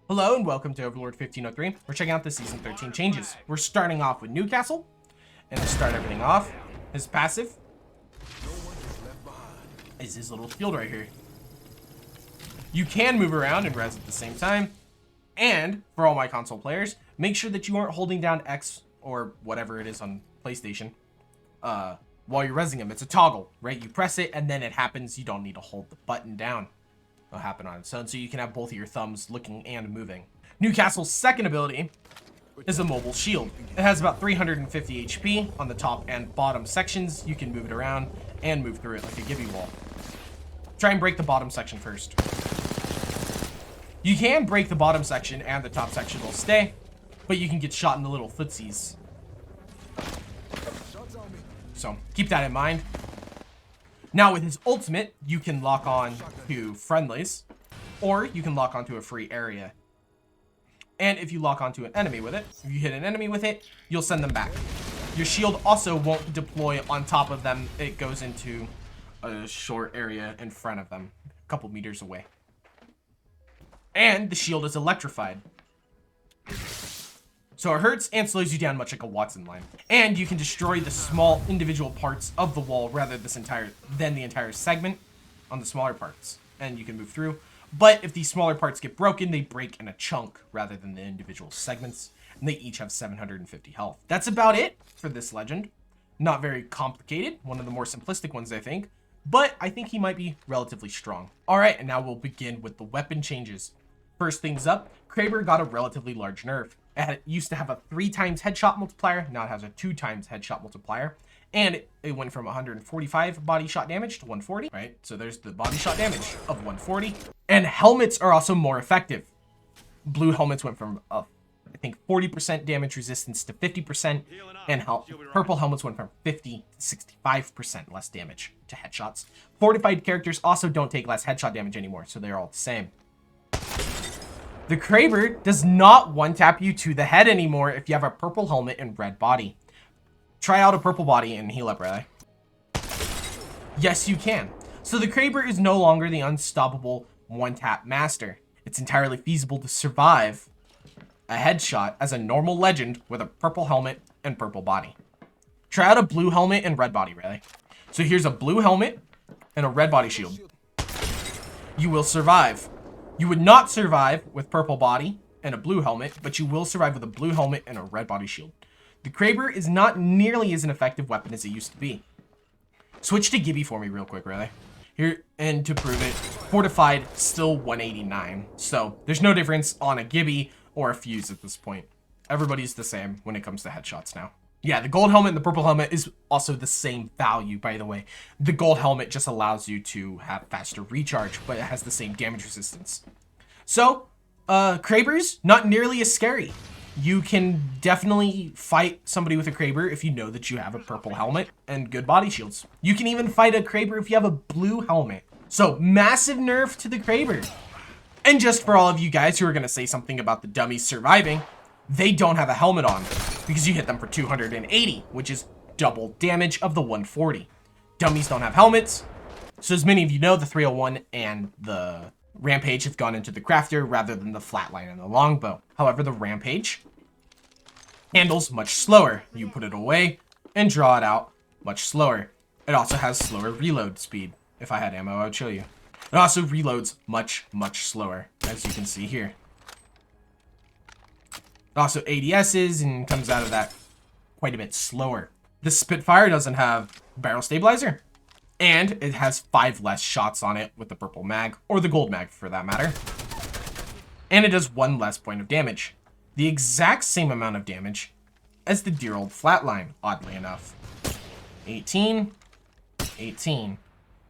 Hello and welcome to Overlord 1503. We're checking out the Season 13 changes. We're starting off with Newcastle, and to start everything off, his passive is his little shield right here. You can move around and res at the same time, and for all my console players, make sure that you aren't holding down X or whatever it is on PlayStation while you're resing him. It's a toggle, right? You press it and then it happens. You don't need to hold the button down. It'll happen on its own, so you can have both of your thumbs looking and moving. Newcastle's second ability is a mobile shield. It has about 350 HP on the top and bottom sections. You can move it around and move through it like a Gibby wall. Try and break the bottom section first. You can break the bottom section and the top section will stay, but you can get shot in the little footsies. So keep that in mind. Now with his ultimate, you can lock on to friendlies, or you can lock onto a free area. And if you lock onto an enemy with it, if you hit an enemy with it, you'll send them back. Your shield also won't deploy on top of them. It goes into a short area in front of them, a couple meters away. And the shield is electrified. So it hurts and slows you down much like a Watson line. And you can destroy the small individual parts of the wall rather than the entire segment on the smaller parts. And you can move through. But if these smaller parts get broken, they break in a chunk rather than the individual segments. And they each have 750 health. That's about it for this legend. Not very complicated. One of the more simplistic ones, I think. But I think he might be relatively strong. Alright, and now we'll begin with the weapon changes. First things up, Kraber got a relatively large nerf. It used to have a 3 times headshot multiplier, now it has a 2 times headshot multiplier. And it went from 145 body shot damage to 140, right? So there's the body shot damage of 140. And helmets are also more effective. Blue helmets went from, I think, 40% damage resistance to 50%. And purple helmets went from 50 to 65% less damage to headshots. Fortified characters also don't take less headshot damage anymore, so they're all the same. The Kraber does not one-tap you to the head anymore if you have a purple helmet and red body. Try out a purple body and heal up, really. Yes, you can. So the Kraber is no longer the unstoppable one-tap master. It's entirely feasible to survive a headshot as a normal legend with a purple helmet and purple body. Try out a blue helmet and red body, really. So here's a blue helmet and a red body shield. You will survive. You would not survive with purple body and a blue helmet, but you will survive with a blue helmet and a red body shield. The Kraber is not nearly as an effective weapon as it used to be. Switch to Gibby for me real quick, really. Here, and to prove it, Fortified, still 189. So there's no difference on a Gibby or a Fuse at this point. Everybody's the same when it comes to headshots now. Yeah, the gold helmet and the purple helmet is also the same value, by the way. The gold helmet just allows you to have faster recharge, but it has the same damage resistance. So, Krabers, not nearly as scary. You can definitely fight somebody with a Kraber if you know that you have a purple helmet and good body shields. You can even fight a Kraber if you have a blue helmet. So, massive nerf to the Kraber. And just for all of you guys who are going to say something about the dummies surviving, they don't have a helmet on because you hit them for 280, which is double damage of the 140. Dummies don't have helmets. So as many of you know, the 301 and the Rampage have gone into the crafter rather than the flatline and the longbow. However, the Rampage handles much slower. You put it away and draw it out much slower. It also has slower reload speed. If I had ammo, I would show you. It also reloads much, much slower, as you can see here. It also ADSs and comes out of that quite a bit slower. The Spitfire doesn't have barrel stabilizer, and it has 5 less shots on it with the purple mag, or the gold mag for that matter. And it does 1 less point of damage. The exact same amount of damage as the dear old flatline, oddly enough. 18, 18.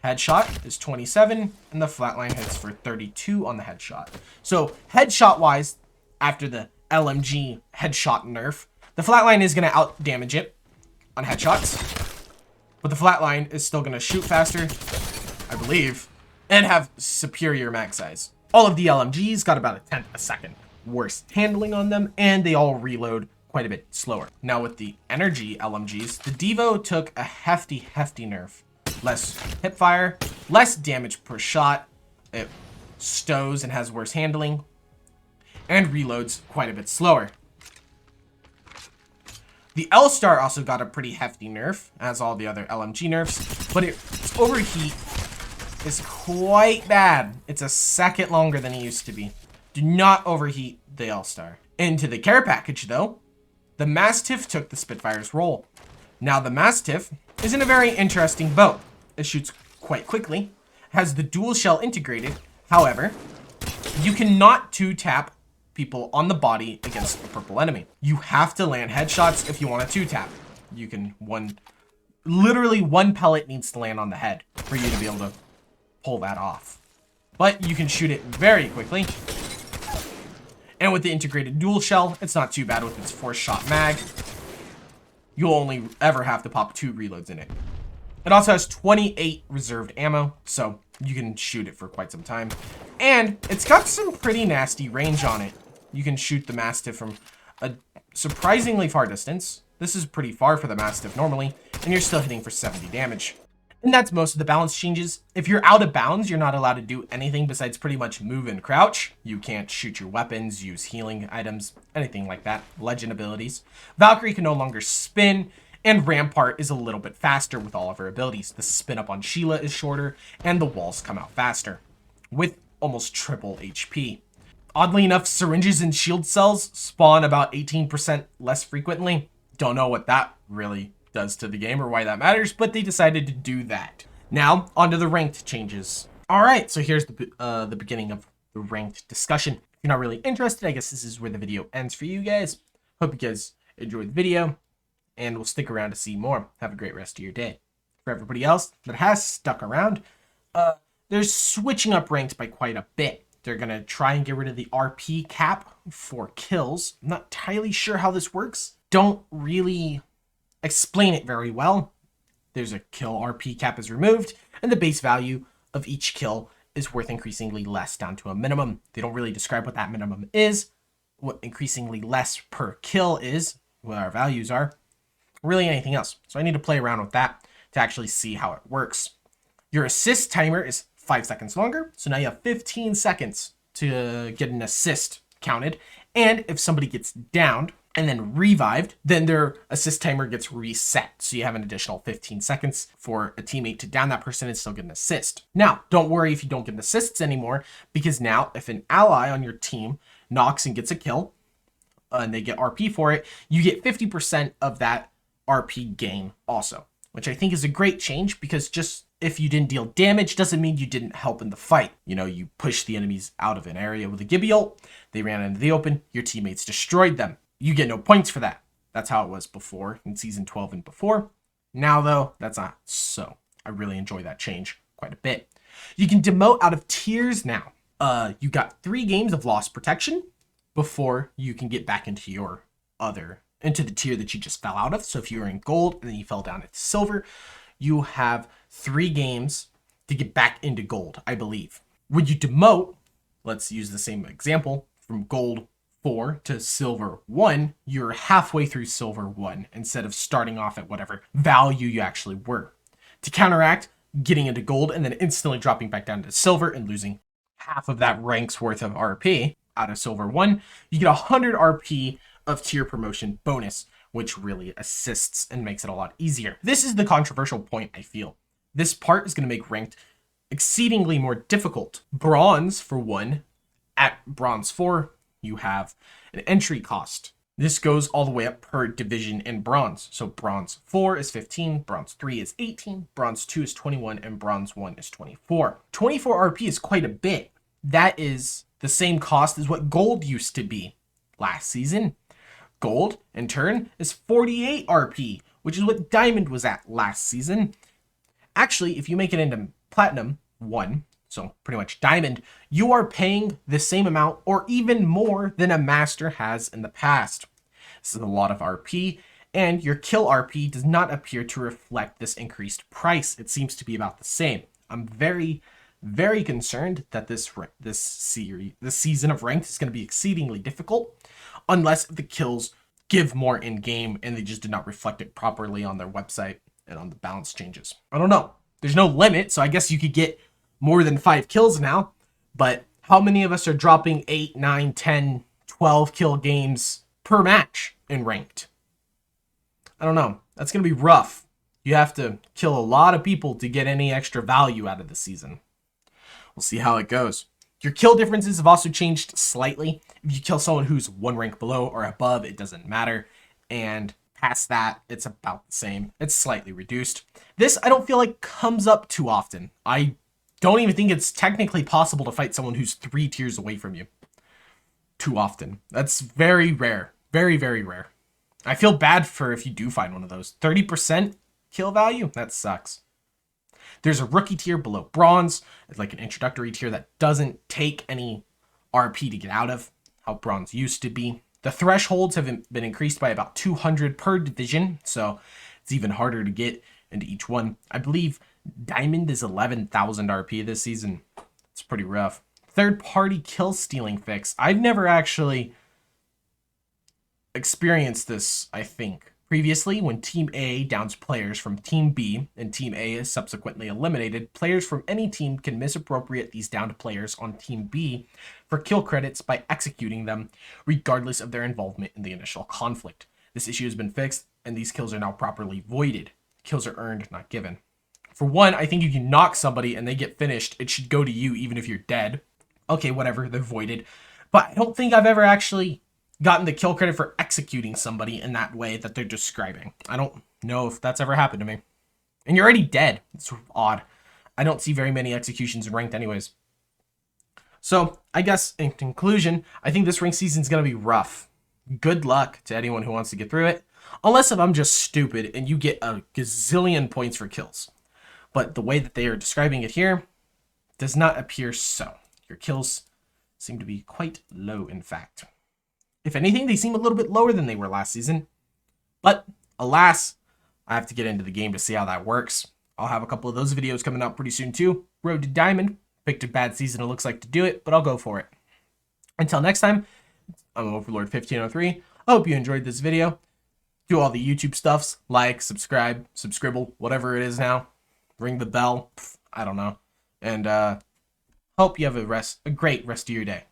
Headshot is 27, and the flatline hits for 32 on the headshot. So headshot-wise, after the LMG headshot nerf, the flatline is going to out damage it on headshots, but the flatline is still going to shoot faster, I believe, and have superior mag size. All of the LMGs got about a 10th a second worse handling on them, and they all reload quite a bit slower. Now with the energy LMGs, the Devo took a hefty nerf. Less hipfire, less damage per shot, it stows and has worse handling, and reloads quite a bit slower. The L-Star also got a pretty hefty nerf, as all the other LMG nerfs, but its overheat is quite bad. It's a second longer than it used to be. Do not overheat the L-Star. Into the care package, though, the Mastiff took the Spitfire's role. Now, the Mastiff is in a very interesting boat. It shoots quite quickly, has the dual shell integrated. However, you cannot two-tap people on the body against a purple enemy. You have to land headshots if you want to two-tap. You can literally one pellet needs to land on the head for you to be able to pull that off. But you can shoot it very quickly. And with the integrated dual shell, it's not too bad with its 4-shot mag. You'll only ever have to pop 2 reloads in it. It also has 28 reserved ammo, so you can shoot it for quite some time. And it's got some pretty nasty range on it. You can shoot the Mastiff from a surprisingly far distance. This is pretty far for the Mastiff normally, and you're still hitting for 70 damage. And that's most of the balance changes. If you're out of bounds, you're not allowed to do anything besides pretty much move and crouch. You can't shoot your weapons, use healing items, anything like that. Legend abilities. Valkyrie can no longer spin, and Rampart is a little bit faster with all of her abilities. The spin up on Sheila is shorter, and the walls come out faster, with almost triple HP. Oddly enough, syringes and shield cells spawn about 18% less frequently. Don't know what that really does to the game or why that matters, but they decided to do that. Now, onto the ranked changes. All right, so here's the beginning of the ranked discussion. If you're not really interested, I guess this is where the video ends for you guys. Hope you guys enjoyed the video, and we'll stick around to see more. Have a great rest of your day. For everybody else that has stuck around, they're switching up ranks by quite a bit. They're going to try and get rid of the RP cap for kills. I'm not entirely sure how this works. Don't really explain it very well. There's a kill RP cap is removed, and the base value of each kill is worth increasingly less down to a minimum. They don't really describe what that minimum is, what increasingly less per kill is, what our values are, really anything else. So I need to play around with that to actually see how it works. Your assist timer is 5 seconds longer, so now you have 15 seconds to get an assist counted, and if somebody gets downed and then revived, then their assist timer gets reset. So you have an additional 15 seconds for a teammate to down that person and still get an assist. Now, don't worry if you don't get assists anymore, because now if an ally on your team knocks and gets a kill, and they get RP for it, you get 50% of that RP gain also, which I think is a great change, because just if you didn't deal damage doesn't mean you didn't help in the fight. You know, you pushed the enemies out of an area with a Gibby ult, they ran into the open, your teammates destroyed them. You get no points for that. That's how it was before in Season 12 and before. Now, though, that's not so. I really enjoy that change quite a bit. You can demote out of tiers now. You got 3 games of loss protection before you can get back into into the tier that you just fell out of. So if you were in gold and then you fell down to silver, you have 3 games to get back into gold, I believe. When you demote, let's use the same example, from gold 4 to silver 1, you're halfway through silver 1 instead of starting off at whatever value you actually were. To counteract getting into gold and then instantly dropping back down to silver and losing half of that rank's worth of RP out of silver 1, you get 100 RP of tier promotion bonus, which really assists and makes it a lot easier. This is the controversial point, I feel. This part is going to make ranked exceedingly more difficult. Bronze, for one, at bronze 4, you have an entry cost. This goes all the way up per division in bronze. So bronze 4 is 15, bronze 3 is 18, bronze 2 is 21, and bronze 1 is 24. 24 RP is quite a bit. That is the same cost as what gold used to be last season. Gold, in turn, is 48 RP, which is what diamond was at last season. Actually, if you make it into platinum 1, so pretty much diamond, you are paying the same amount or even more than a master has in the past. This is a lot of RP, and your kill RP does not appear to reflect this increased price. It seems to be about the same. I'm very, very concerned that this season of ranked is going to be exceedingly difficult, unless the kills give more in-game and they just did not reflect it properly on their website and on the balance changes. I don't know. There's no limit, so I guess you could get more than 5 kills now, but how many of us are dropping 8, 9, 10, 12 kill games per match in ranked. I don't know. That's going to be rough. You have to kill a lot of people to get any extra value out of the season. We'll see how it goes. Your kill differences have also changed slightly. If you kill someone who's one rank below or above, it doesn't matter. And past that, it's about the same. It's slightly reduced. This, I don't feel like comes up too often. I don't even think it's technically possible to fight someone who's 3 tiers away from you too often. That's very rare. Very, very rare. I feel bad for if you do find one of those. 30% kill value? That sucks. There's a rookie tier below bronze. It's like an introductory tier that doesn't take any RP to get out of, how bronze used to be. The thresholds have been increased by about 200 per division, so it's even harder to get into each one. I believe diamond is 11,000 RP this season. It's pretty rough. Third-party kill stealing fix. I've never actually experienced this, I think. Previously, when Team A downs players from Team B and Team A is subsequently eliminated, players from any team can misappropriate these downed players on Team B for kill credits by executing them, regardless of their involvement in the initial conflict. This issue has been fixed, and these kills are now properly voided. Kills are earned, not given. For one, I think if you knock somebody and they get finished, it should go to you even if you're dead. Okay, whatever, they're voided. But I don't think I've ever actually gotten the kill credit for executing somebody in that way that they're describing. I don't know if that's ever happened to me. And you're already dead. It's odd. I don't see very many executions in ranked anyways. So, I guess, in conclusion, I think this ranked season is going to be rough. Good luck to anyone who wants to get through it. Unless if I'm just stupid and you get a gazillion points for kills. But the way that they are describing it here does not appear so. Your kills seem to be quite low, in fact. If anything, they seem a little bit lower than they were last season. But, alas, I have to get into the game to see how that works. I'll have a couple of those videos coming out pretty soon too. Road to Diamond. Picked a bad season it looks like to do it, but I'll go for it. Until next time, I'm Overlord1503. I hope you enjoyed this video. Do all the YouTube stuffs. Like, subscribe, subscribble, whatever it is now. Ring the bell. I don't know. And hope you have a great rest of your day.